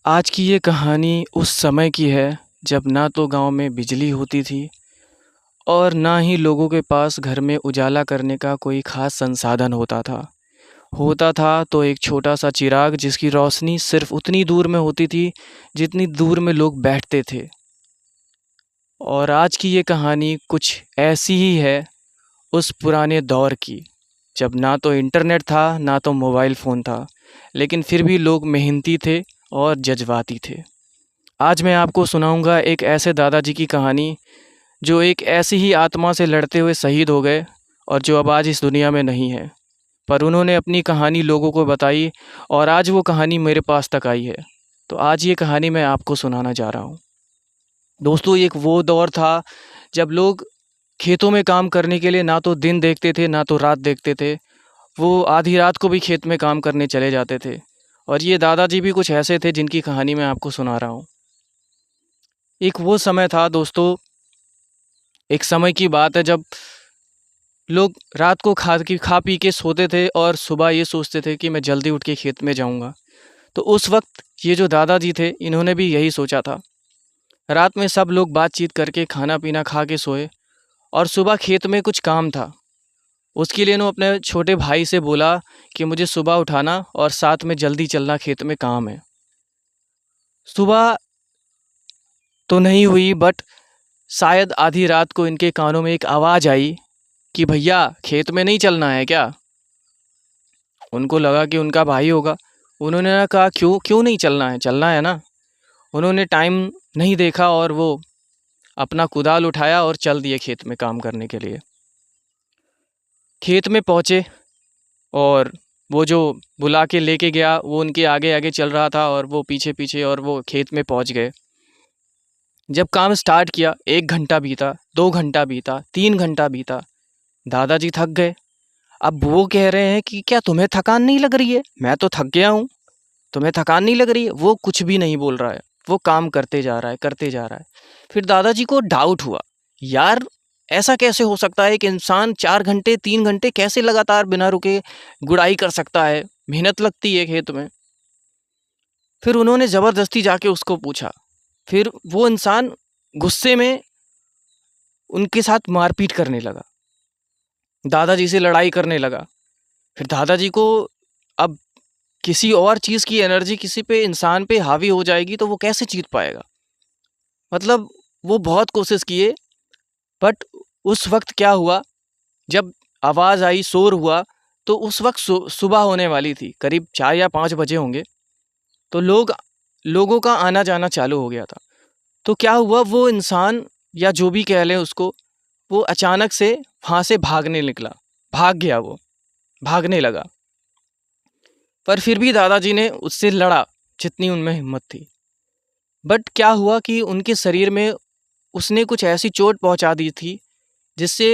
आज की ये कहानी उस समय की है जब ना तो गांव में बिजली होती थी और ना ही लोगों के पास घर में उजाला करने का कोई ख़ास संसाधन होता था। होता था तो एक छोटा सा चिराग जिसकी रोशनी सिर्फ उतनी दूर में होती थी जितनी दूर में लोग बैठते थे। और आज की ये कहानी कुछ ऐसी ही है उस पुराने दौर की, जब ना तो इंटरनेट था ना तो मोबाइल फ़ोन था, लेकिन फिर भी लोग मेहनती थे और जज्बाती थे। आज मैं आपको सुनाऊंगा एक ऐसे दादाजी की कहानी जो एक ऐसी ही आत्मा से लड़ते हुए शहीद हो गए और जो अब आज इस दुनिया में नहीं है, पर उन्होंने अपनी कहानी लोगों को बताई और आज वो कहानी मेरे पास तक आई है। तो आज ये कहानी मैं आपको सुनाना चाह रहा हूँ। दोस्तों, एक वो दौर था जब लोग खेतों में काम करने के लिए ना तो दिन देखते थे ना तो रात देखते थे। वो आधी रात को भी खेत में काम करने चले जाते थे। और ये दादाजी भी कुछ ऐसे थे जिनकी कहानी मैं आपको सुना रहा हूँ। एक वो समय था दोस्तों, एक समय की बात है जब लोग रात को खा पी के सोते थे और सुबह ये सोचते थे कि मैं जल्दी उठ के खेत में जाऊंगा। तो उस वक्त ये जो दादाजी थे इन्होंने भी यही सोचा था। रात में सब लोग बातचीत करके खाना पीना खा के सोए और सुबह खेत में कुछ काम था। उसके लिए इन्होंने अपने छोटे भाई से बोला कि मुझे सुबह उठाना और साथ में जल्दी चलना, खेत में काम है। सुबह तो नहीं हुई, बट शायद आधी रात को इनके कानों में एक आवाज़ आई कि भैया खेत में नहीं चलना है क्या। उनको लगा कि उनका भाई होगा। उन्होंने ना कहा क्यों क्यों नहीं चलना है ना। उन्होंने टाइम नहीं देखा और वो अपना कुदाल उठाया और चल दिए खेत में काम करने के लिए। खेत में पहुँचे और वो जो बुला के लेके गया वो उनके आगे आगे चल रहा था और वो पीछे पीछे, और वो खेत में पहुँच गए। जब काम स्टार्ट किया 1 घंटा बीता, 2 घंटा बीता, 3 घंटा बीता। दादाजी थक गए। अब वो कह रहे हैं कि क्या तुम्हें थकान नहीं लग रही है? मैं तो थक गया हूँ, तुम्हें थकान नहीं लग रही है? वो कुछ भी नहीं बोल रहा है, वो काम करते जा रहा है, करते जा रहा है। फिर दादाजी को डाउट हुआ, यार ऐसा कैसे हो सकता है? एक इंसान 4 घंटे 3 घंटे कैसे लगातार बिना रुके गुड़ाई कर सकता है? मेहनत लगती है खेत में। फिर उन्होंने ज़बरदस्ती जाके उसको पूछा। फिर वो इंसान गुस्से में उनके साथ मारपीट करने लगा, दादाजी से लड़ाई करने लगा। फिर दादाजी को अब किसी और चीज़ की एनर्जी किसी पे, इंसान पे हावी हो जाएगी तो वो कैसे जीत पाएगा। मतलब वो बहुत कोशिश किए, बट उस वक्त क्या हुआ, जब आवाज़ आई, शोर हुआ, तो उस वक्त सुबह होने वाली थी, करीब 4 या 5 बजे होंगे। तो लोगों का आना जाना चालू हो गया था। तो क्या हुआ, वो इंसान या जो भी कह लें उसको, वो अचानक से वहाँ से भागने निकला, भाग गया, वो भागने लगा। पर फिर भी दादाजी ने उससे लड़ा जितनी उनमें हिम्मत थी। बट क्या हुआ कि उनके शरीर में उसने कुछ ऐसी चोट पहुंचा दी थी जिससे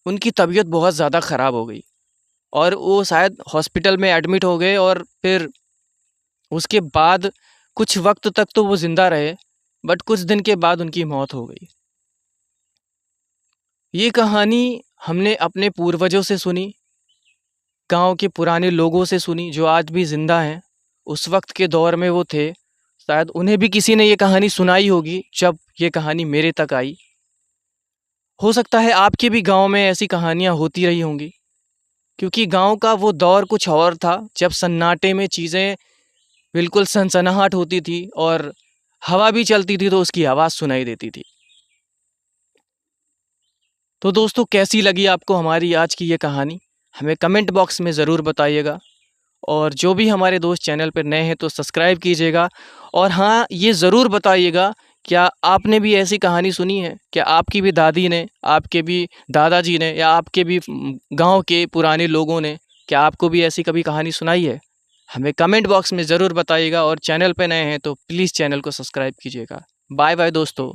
उनकी तबीयत बहुत ज़्यादा ख़राब हो गई और वो शायद हॉस्पिटल में एडमिट हो गए। और फिर उसके बाद कुछ वक्त तक तो वो ज़िंदा रहे, बट कुछ दिन के बाद उनकी मौत हो गई। ये कहानी हमने अपने पूर्वजों से सुनी, गांव के पुराने लोगों से सुनी जो आज भी ज़िंदा हैं। उस वक्त के दौर में वो थे, शायद उन्हें भी किसी ने ये कहानी सुनाई होगी जब ये कहानी मेरे तक आई। हो सकता है आपके भी गांव में ऐसी कहानियां होती रही होंगी, क्योंकि गांव का वो दौर कुछ और था जब सन्नाटे में चीज़ें बिल्कुल सनसनाहट होती थी और हवा भी चलती थी तो उसकी आवाज़ सुनाई देती थी। तो दोस्तों, कैसी लगी आपको हमारी आज की ये कहानी? हमें कमेंट बॉक्स में ज़रूर बताइएगा। और जो भी हमारे दोस्त चैनल पर नए हैं तो सब्सक्राइब कीजिएगा। और हाँ, ये ज़रूर बताइएगा, क्या आपने भी ऐसी कहानी सुनी है? क्या आपकी भी दादी ने, आपके भी दादाजी ने, या आपके भी गांव के पुराने लोगों ने, क्या आपको भी ऐसी कभी कहानी सुनाई है? हमें कमेंट बॉक्स में ज़रूर बताइएगा। और चैनल पे नए हैं तो प्लीज़ चैनल को सब्सक्राइब कीजिएगा। बाय बाय दोस्तों।